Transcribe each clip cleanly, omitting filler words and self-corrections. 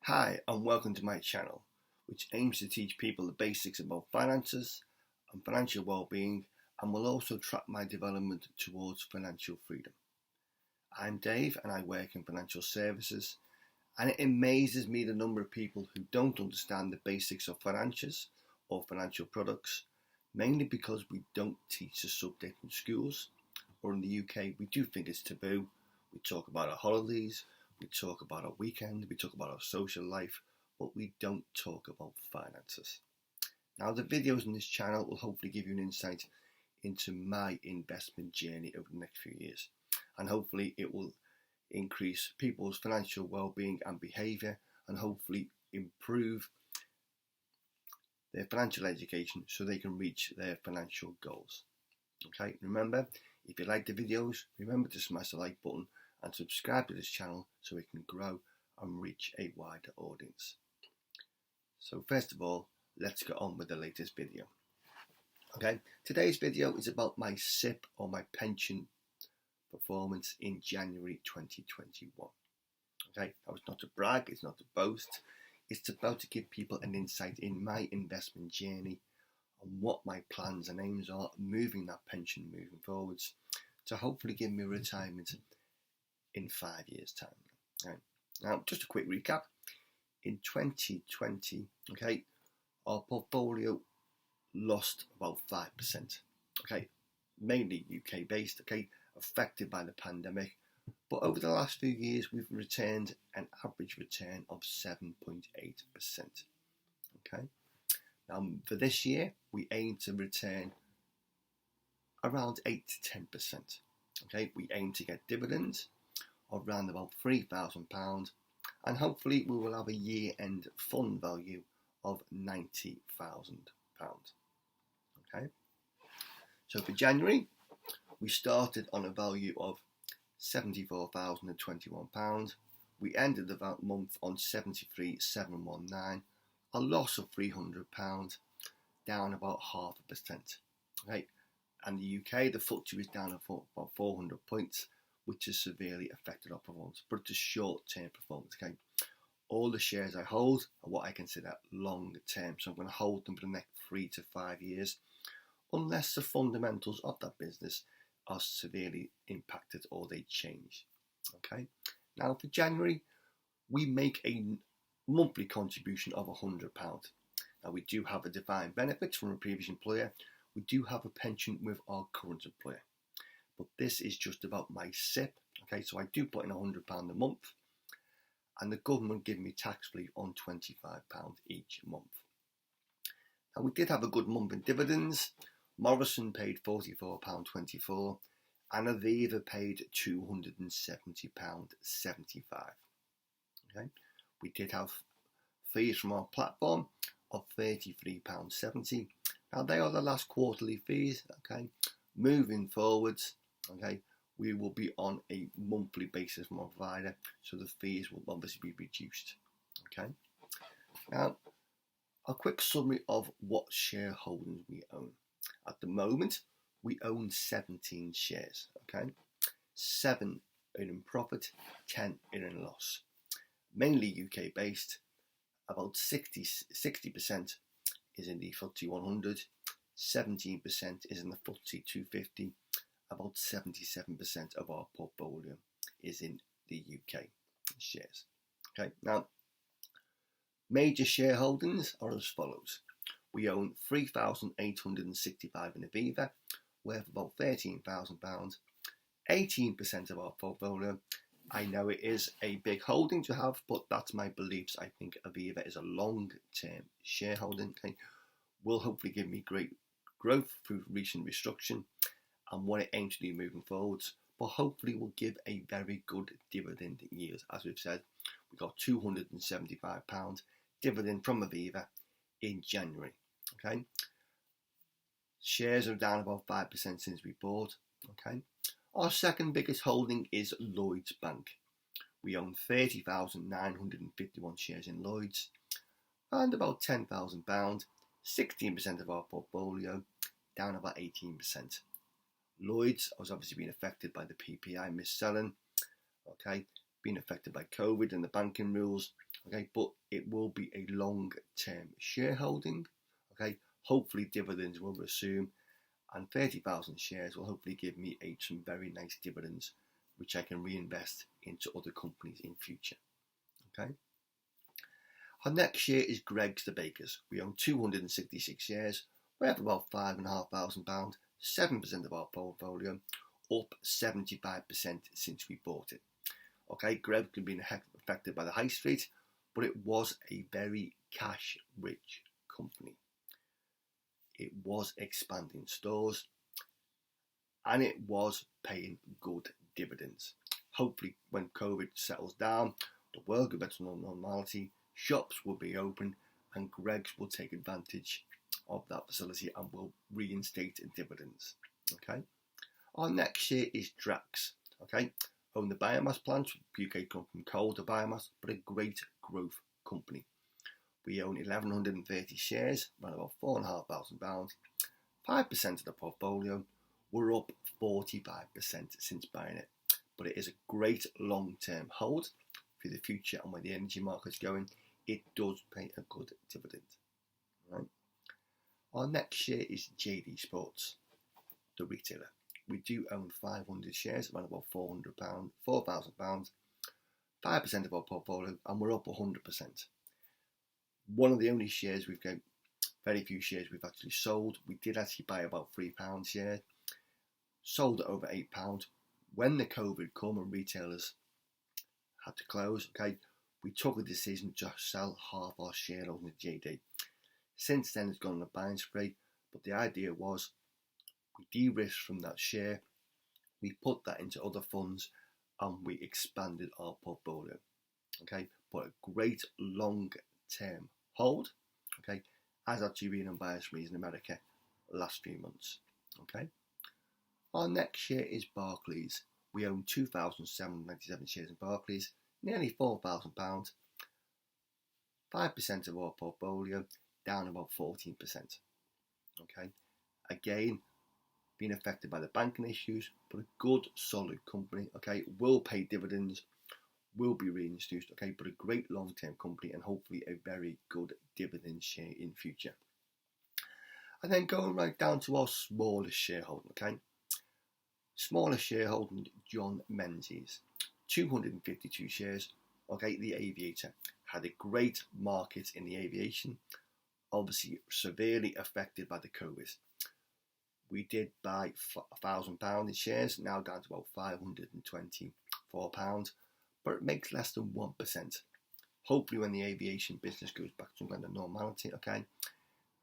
Hi and welcome to my channel, which aims to teach people the basics about finances and financial well-being, and will also track my development towards financial freedom. I'm Dave and I work in financial services, and it amazes me the number of people who don't understand the basics of finances or financial products, mainly because we don't teach the subject in schools, or in the UK we do think it's taboo. We talk about our holidays, we talk about our weekend, we talk about our social life, but we don't talk about finances. Now, the videos on this channel will hopefully give you an insight into my investment journey over the next few years, and hopefully it will increase people's financial well-being and behaviour, and hopefully improve their financial education so they can reach their financial goals. Okay, remember, if you like the videos, remember to smash the like button and subscribe to this channel so it can grow and reach a wider audience. So first of all, let's get on with the latest video. Okay, today's video is about my SIPP or my pension performance in January 2021. Okay, now it's not to brag, it's not to boast, it's about to give people an insight in my investment journey and what my plans and aims are moving that pension moving forwards to hopefully give me retirement in 5 years' time. Right. Now, just a quick recap. In 2020, okay, our portfolio lost about 5%. Okay, mainly UK based, okay, affected by the pandemic. But over the last few years, we've returned an average return of 7.8%. Okay. Now, for this year, we aim to return around 8 to 10%. Okay, we aim to get dividends of around about £3,000, and hopefully we will have a year-end fund value of £90,000. Okay, so for January, we started on a value of £74,021. We ended the month on 73,719, a loss of £300, down about 0.5%. Okay, and the UK, the FTSE was down about 400 points, which has severely affected our performance, but it's a short-term performance. Okay, all the shares I hold are what I consider long-term, so I'm going to hold them for the next 3 to 5 years, unless the fundamentals of that business are severely impacted or they change. Okay, now for January, we make a monthly contribution of £100. Now, we do have a defined benefit from a previous employer. We do have a pension with our current employer. But this is just about my SIPP. Okay, so I do put in £100 a month, and the government give me tax free on £25 each month. Now, we did have a good month in dividends. Morrison paid £44.24, and Aviva paid £270.75. Okay, we did have fees from our platform of £33.70. Now, they are the last quarterly fees. Okay, moving forwards, okay, we will be on a monthly basis from our provider, so the fees will obviously be reduced. Okay, now a quick summary of what shareholdings we own. At the moment, we own 17 shares. Okay, 7 are in profit, 10 are in loss. Mainly UK based. About 60% is in the FTSE 100. 17% is in the FTSE 250. About 77% of our portfolio is in the UK shares. Okay, now major shareholdings are as follows. We own 3,865 in Aviva, worth about £13,000. 18% of our portfolio. I know it is a big holding to have, but that's my beliefs. I think Aviva is a long-term shareholding. Okay, will hopefully give me great growth through recent restructuring and what it aims to do moving forwards, but hopefully will give a very good dividend yield. As we've said, we got £275 dividend from Aviva in January. Okay, shares are down about 5% since we bought. Okay, our second biggest holding is Lloyds Bank. We own 30,951 shares in Lloyds, and about £10,000. 16% of our portfolio, down about 18%. Lloyds has obviously been affected by the PPI mis-selling. Okay, been affected by COVID and the banking rules, okay, but it will be a long-term shareholding, okay. Hopefully dividends will resume, and 30,000 shares will hopefully give me some very nice dividends, which I can reinvest into other companies in future, okay. Our next share is Greggs the Bakers. We own 266 shares. We have about £5,500, 7% of our portfolio, up 75% since we bought it. Okay, Greggs has been affected by the high street, but it was a very cash-rich company. It was expanding stores, and it was paying good dividends. Hopefully, when COVID settles down, the world will get to normality, shops will be open, and Greggs will take advantage of that facility and will reinstate dividends. Okay. Our next share is Drax. Okay. Own the biomass plant. UK come from coal to biomass, but a great growth company. We own 1,130 shares, around about £4,500, 5% of the portfolio. We're up 45% since buying it, but it is a great long-term hold for the future, and when the energy market's going, it does pay a good dividend. Right. Our next share is JD Sports, the retailer. We do own 500 shares, around about £4,000, 5% of our portfolio, and we're up 100%. One of the only shares we've got, very few shares we've actually sold. We did actually buy about £3 share, sold at over £8. When the COVID came and retailers had to close, okay, we took a decision to sell half our shareholding at JD. Since then, it's gone on a buying spree, but the idea was we de-risked from that share, we put that into other funds, and we expanded our portfolio. Okay, but a great long-term hold. Okay, as actually been on buying sprees in America the last few months. Okay, our next share is Barclays. We own 2,797 shares in Barclays, nearly £4,000, 5% of our portfolio, down about 14%. Okay, again, being affected by the banking issues, but a good solid company. Okay, will pay dividends, will be reintroduced. Okay, but a great long-term company, and hopefully a very good dividend share in future. And then going right down to our smallest shareholding. Okay, smallest shareholding, John Menzies, 252 shares. Okay, the aviator had a great market in the aviation, obviously severely affected by the COVID. We did buy £1,000 in shares, now down to about £524, but it makes less than 1%. Hopefully when the aviation business goes back to some kind of normality, okay,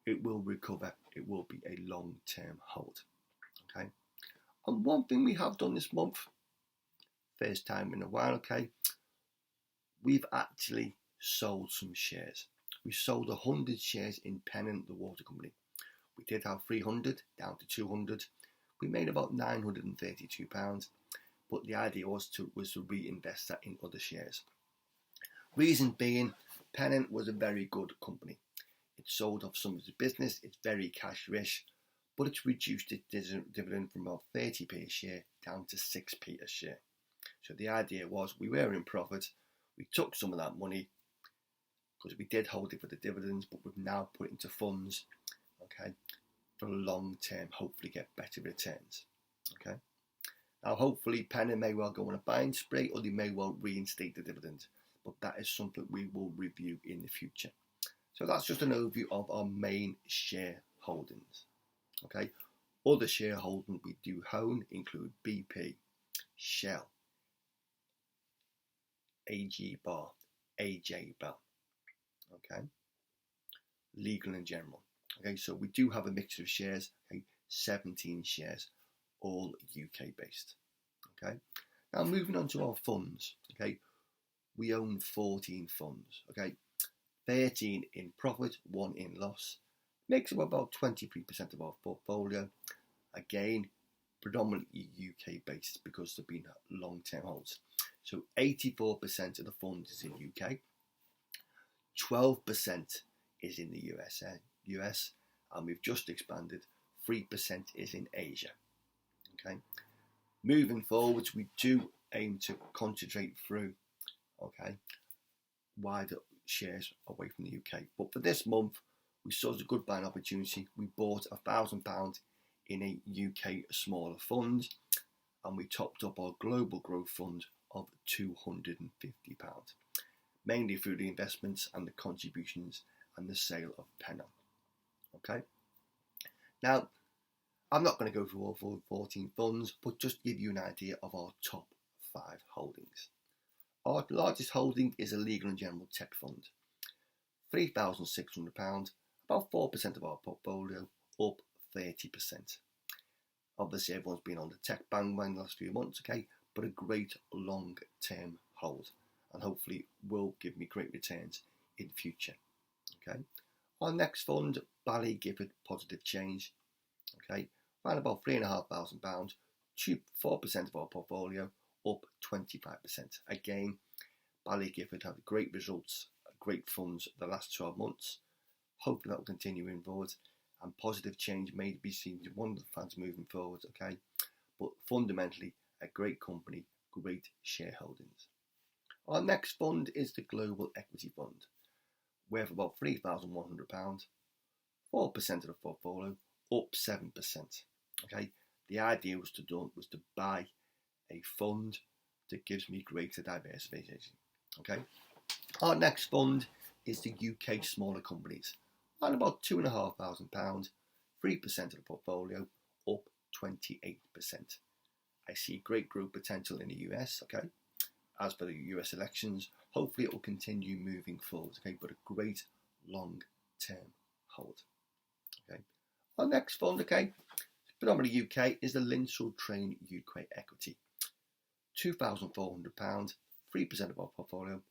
it will recover. It will be a long-term hold. Okay. And one thing we have done this month, first time in a while, okay, we've actually sold some shares. We sold 100 shares in Pennant, the water company. We did have 300 down to 200. We made about £932, but the idea was to reinvest that in other shares. Reason being, Pennant was a very good company. It sold off some of its business. It's very cash rich, but it's reduced its dividend from about 30p a share down to 6p a share. So the idea was we were in profit. We took some of that money because we did hold it for the dividends, but we've now put it into funds, okay, for a long term, hopefully get better returns. Okay. Now hopefully Pennant may well go on a buying spree, or they may well reinstate the dividend, but that is something we will review in the future. So that's just an overview of our main shareholdings. Okay. Other shareholdings we do own include BP, Shell, AG Bar, AJ Bell, okay, Legal and General. Okay, so we do have a mixture of shares, okay, 17 shares, all UK based. Okay, now moving on to our funds. Okay, we own 14 funds. Okay, 13 in profit, 1 in loss, makes up about 23% of our portfolio. Again, predominantly UK based because they've been long-term holds. So 84% of the funds is in UK, 12% is in the US, and we've just expanded, 3% is in Asia. Okay, moving forwards, we do aim to concentrate through okay, wider shares away from the UK. But for this month, we saw as a good buying opportunity. We bought £1,000 in a UK smaller fund, and we topped up our global growth fund of £250, mainly through the investments and the contributions and the sale of Pennon. Okay. Now, I'm not going to go through all 14 funds, but just give you an idea of our top 5 holdings. Our largest holding is a legal and general tech fund, £3,600, about 4% of our portfolio, up 30%. Obviously, everyone's been on the tech bandwagon the last few months, okay, but a great long-term hold, and hopefully will give me great returns in future. Okay. Our next fund, Bally Gifford Positive Change, okay, around about £3,500, 4% of our portfolio, up 25%. Again, Bally Gifford had great results, great funds the last 12 months. Hopefully that will continue moving forward, and positive change may be seen as one of the fans moving forward, okay? But fundamentally, a great company, great shareholdings. Our next fund is the Global Equity Fund, worth about £3,100, 4% of the portfolio, up 7%. Okay, the idea was to buy a fund that gives me greater diversification. Okay, our next fund is the UK smaller companies, around about £2,500, 3% of the portfolio, up 28%. I see great growth potential in the US. Okay, as for the US elections, hopefully it will continue moving forward. Okay, but a great long-term hold. Okay, our next fund, okay, predominantly UK, is the Linsell Train UK Equity, £2,400, 3% of our portfolio.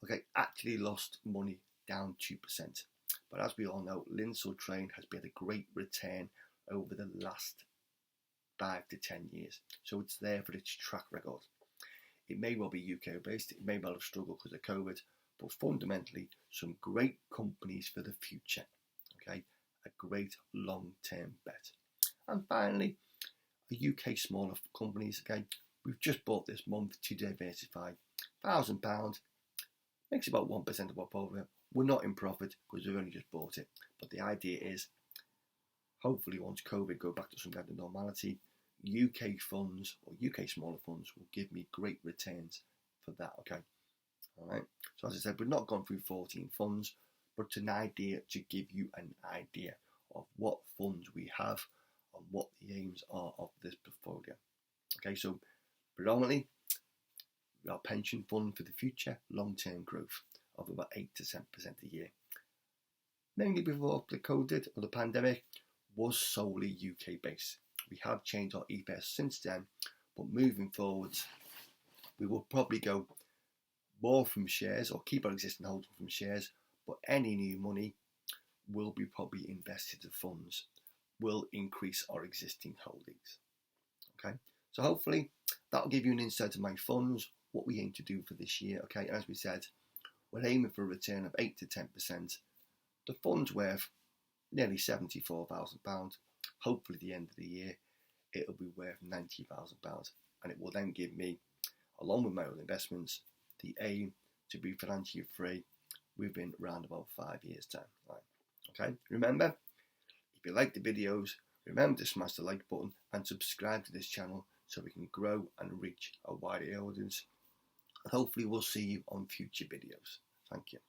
Okay, actually lost money, down 2%. But as we all know, Linsell Train has been a great return over the last 5 to 10 years. So it's there for its track record. It may well be UK based, it may well have struggled because of COVID, but fundamentally some great companies for the future. Okay, a great long-term bet. And finally, a UK smaller companies. Okay, we've just bought this month to diversify. £1,000 makes about 1% of our portfolio. We're not in profit because we've only just bought it. But the idea is, hopefully once COVID go back to some kind of normality, UK funds or UK smaller funds will give me great returns for that. Okay, all right. So as I said, we've not gone through 14 funds, but it's an idea to give you an idea of what funds we have and what the aims are of this portfolio. Okay, so predominantly our pension fund for the future, long-term growth of about 8 to 10% a year. Mainly before the COVID or the pandemic was solely UK based. We have changed our ethos since then, but moving forward, we will probably go more from shares or keep our existing holdings from shares, but any new money will be probably invested in funds, will increase our existing holdings. Okay, so hopefully that'll give you an insight of my funds, what we aim to do for this year. Okay, as we said, we're aiming for a return of 8 to 10%. The fund's worth nearly £74,000. Hopefully, at the end of the year, it'll be worth £90,000, and it will then give me, along with my own investments, the aim to be financially free within around about 5 years' time. Right. Okay. Remember, if you like the videos, remember to smash the like button and subscribe to this channel so we can grow and reach a wider audience. And hopefully, we'll see you on future videos. Thank you.